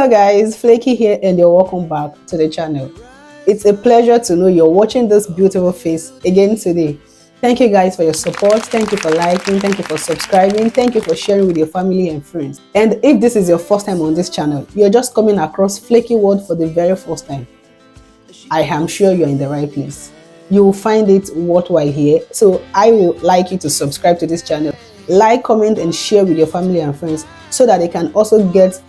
Hello guys, Flaky here and you're welcome back to the channel. It's a pleasure to know you're watching this beautiful face again today. Thank you guys for your support. Thank you for liking, thank you for subscribing, thank you for sharing with your family and friends. And if this is your first time on this channel, you're just coming across Flaky World for the very first time, I am sure you're in the right place. You will find it worthwhile here. So I would like you to subscribe to this channel, like, comment and share with your family and friends so that they can also get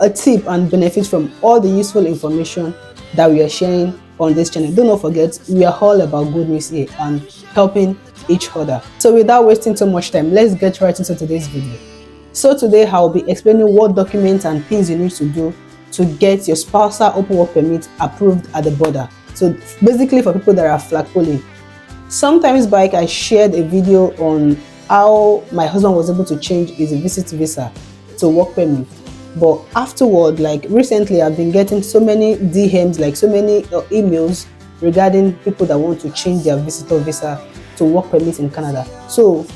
a tip and benefit from all the useful information that we are sharing on this channel. Do not forget, we are all about good news here and helping each other. So without wasting too much time, let's get right into today's video. So today I'll be explaining what documents and things you need to do to get your spousal open work permit approved at the border. So basically for people that are flagpoling. Sometimes back I shared a video on how my husband was able to change his visit visa to work permit. But afterward, like recently, I've been getting so many DMs, like so many emails regarding people that want to change their visitor visa to work permit in Canada. So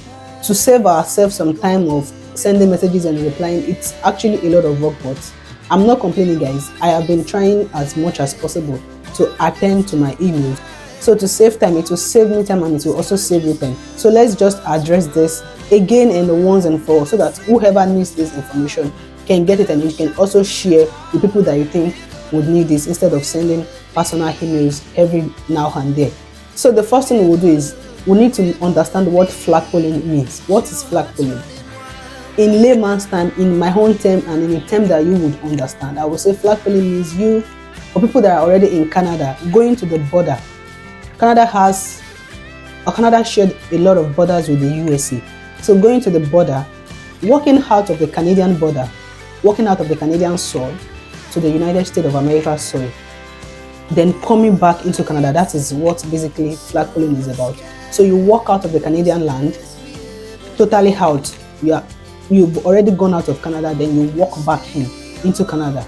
to save ourselves some time of sending messages and replying, it's actually a lot of work, but I'm not complaining guys. I have been trying as much as possible to attend to my emails. So to save time, it will save me time and it will also save you time. So let's just address this again and once and for all so that whoever needs this information can get it and you can also share with people that you think would need this instead of sending personal emails every now and then. So the first thing we'll do is we need to understand what flagpoling means. What is flagpoling? In layman's term, in my own term and in a term that you would understand, I would say flagpoling means you, for people that are already in Canada, going to the border. Canada shared a lot of borders with the USA. So going to the border, walking out of the Canadian border, walking out of the Canadian soil to the United States of America soil, then coming back into Canada. That is what basically flagpoling is about. So you walk out of the Canadian land, totally out. You've already gone out of Canada, then you walk back into Canada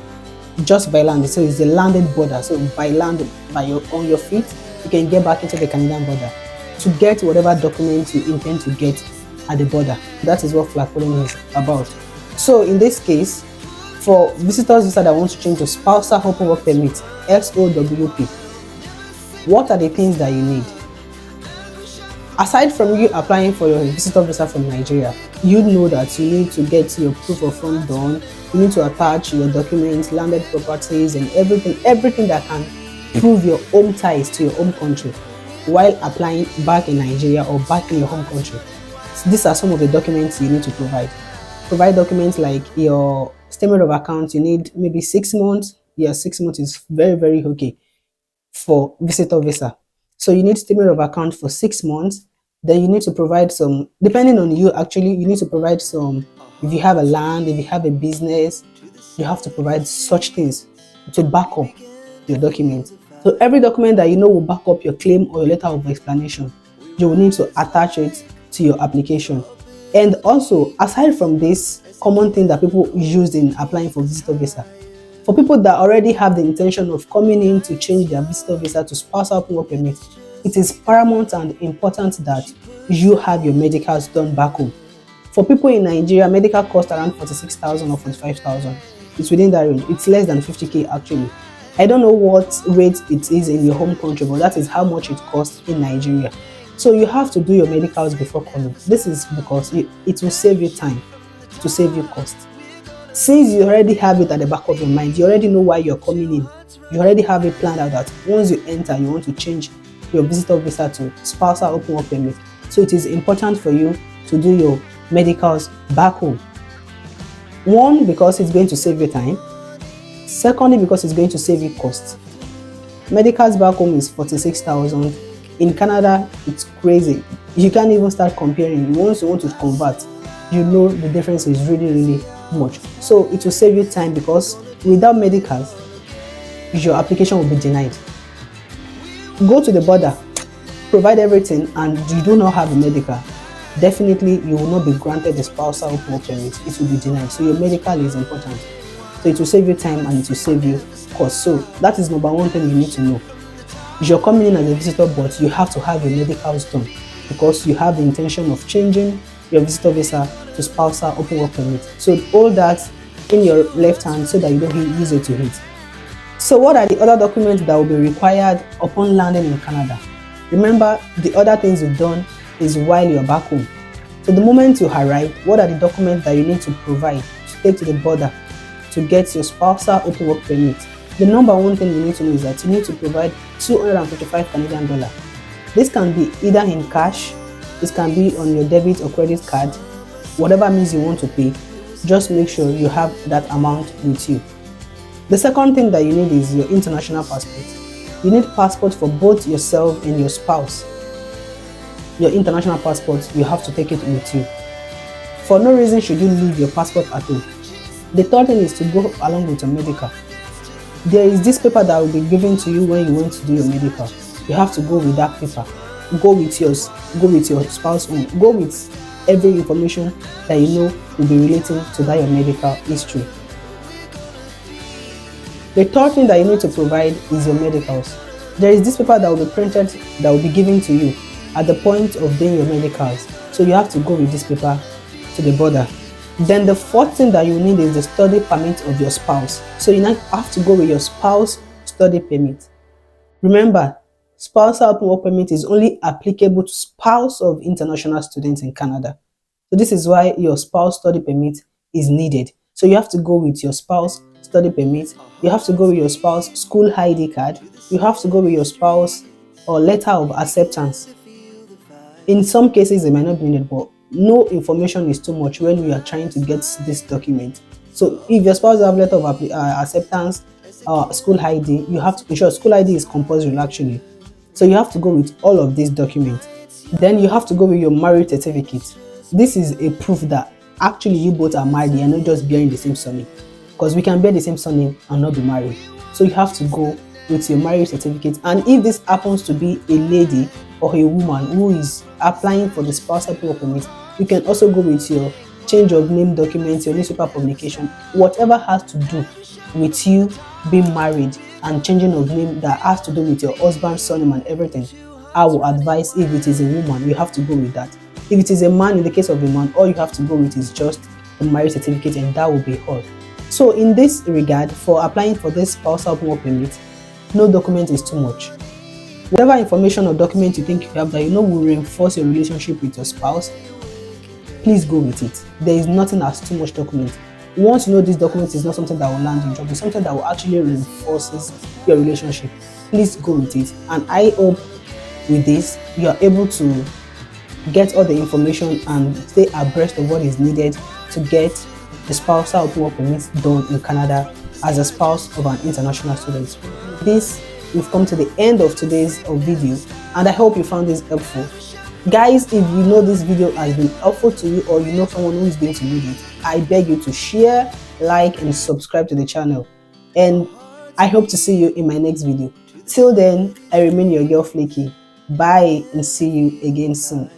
just by land. So it's the landed border. So by land, on your feet, you can get back into the Canadian border to get whatever documents you intend to get at the border. That is what flagpoling is about. So in this case, for visitors visa that want to change to spousal open work permit, SOWP, what are the things that you need? Aside from you applying for your visitor visa from Nigeria, you know that you need to get your proof of fund done. You need to attach your documents, landed properties, and everything that can prove your home ties to your home country while applying back in Nigeria or back in your home country. So these are some of the documents you need to provide. Provide documents like your statement of account. You need maybe 6 months. Yeah, 6 months is very, very okay for visitor visa. So you need statement of account for 6 months. Then you need to provide some, depending on you actually, you need to provide some, if you have a land, if you have a business, you have to provide such things to back up your document. So every document that you know will back up your claim or your letter of explanation, you will need to attach it to your application. And also, aside from this common thing that people use in applying for visitor visa, for people that already have the intention of coming in to change their visitor visa to spousal open work permit, it is paramount and important that you have your medicals done back home. For people in Nigeria, medical costs around 46,000 or 45,000. It's within that range. It's less than 50k actually. I don't know what rate it is in your home country, but that is how much it costs in Nigeria. So you have to do your medicals before coming. This is because it will save you time, to save you cost. Since you already have it at the back of your mind, you already know why you're coming in. You already have it planned out that once you enter, you want to change your visitor visa to spousal open work permit. So it is important for you to do your medicals back home. One, because it's going to save you time. Secondly, because it's going to save you cost. Medicals back home is 46,000. In Canada, it's crazy. You can't even start comparing. Once you want to convert, you know the difference is really, really much. So it will save you time because without medicals, your application will be denied. Go to the border, provide everything, and you do not have a medical, definitely you will not be granted the spousal open work permit. It will be denied. So your medical is important. So it will save you time and it will save you cost. So that is number one thing you need to know. You're coming in as a visitor, but you have to have your medicals done because you have the intention of changing your visitor visa to spousal open work permit. So all that in your left hand so that you don't use it to hit. So what are the other documents that will be required upon landing in Canada? Remember, the other things you've done is while you're back home. So the moment you arrive, what are the documents that you need to provide to take to the border to get your Spousal Open Work Permit? The number one thing you need to know is that you need to provide 255 Canadian dollars. This can be either in cash, this can be on your debit or credit card, whatever means you want to pay. Just make sure you have that amount with you. The second thing that you need is your international passport. You need passport for both yourself and your spouse. Your international passport, you have to take it with you. For no reason should you leave your passport at home. The third thing is to go along with your medical. There is this paper that will be given to you when you want to do your medical. You have to go with that paper. Go with yours, go with your spouse own, go with every information that you know will be relating to that your medical history. The third thing that you need to provide is your medicals. There is this paper that will be printed, that will be given to you at the point of doing your medicals. So you have to go with this paper to the border. Then the fourth thing that you need is the study permit of your spouse. So you now have to go with your spouse study permit. Remember, Spousal Open Work Permit is only applicable to spouse of international students in Canada. So this is why your spouse study permit is needed. So you have to go with your spouse study permit, you have to go with your spouse school ID card, you have to go with your spouse or letter of acceptance. In some cases it might not be needed, but no information is too much when we are trying to get this document. So if your spouse have letter of acceptance or school ID, you have to ensure school ID is compulsory actually. So you have to go with all of these documents. Then you have to go with your marriage certificate. This is a proof that actually you both are married and not just bearing the same surname, because we can bear the same surname and not be married. So you have to go with your marriage certificate. And if this happens to be a lady or a woman who is applying for the spousal permit, you can also go with your change of name documents, your newspaper publication, whatever has to do with you being married and changing of name that has to do with your husband's surname and everything. I will advise, if it is a woman, you have to go with that. If it is a man, in the case of a man, all you have to go with is just a marriage certificate, and that will be all. So in this regard, for applying for this spousal open permit, no document is too much. Whatever information or document you think you have that you know will reinforce your relationship with your spouse, please go with it. There is nothing as too much document. Once you know this document is not something that will land you job, it's something that will actually reinforces your relationship, please go with it. And I hope with this you are able to get all the information and stay abreast of what is needed to get the spousal open work permit done in Canada as a spouse of an international student. This, we've come to the end of today's video, and I hope you found this helpful. Guys, if you know this video has been helpful to you, or you know someone who is going to need it, I beg you to share, like, and subscribe to the channel. And I hope to see you in my next video. Till then, I remain your girl Flaky. Bye, and see you again soon.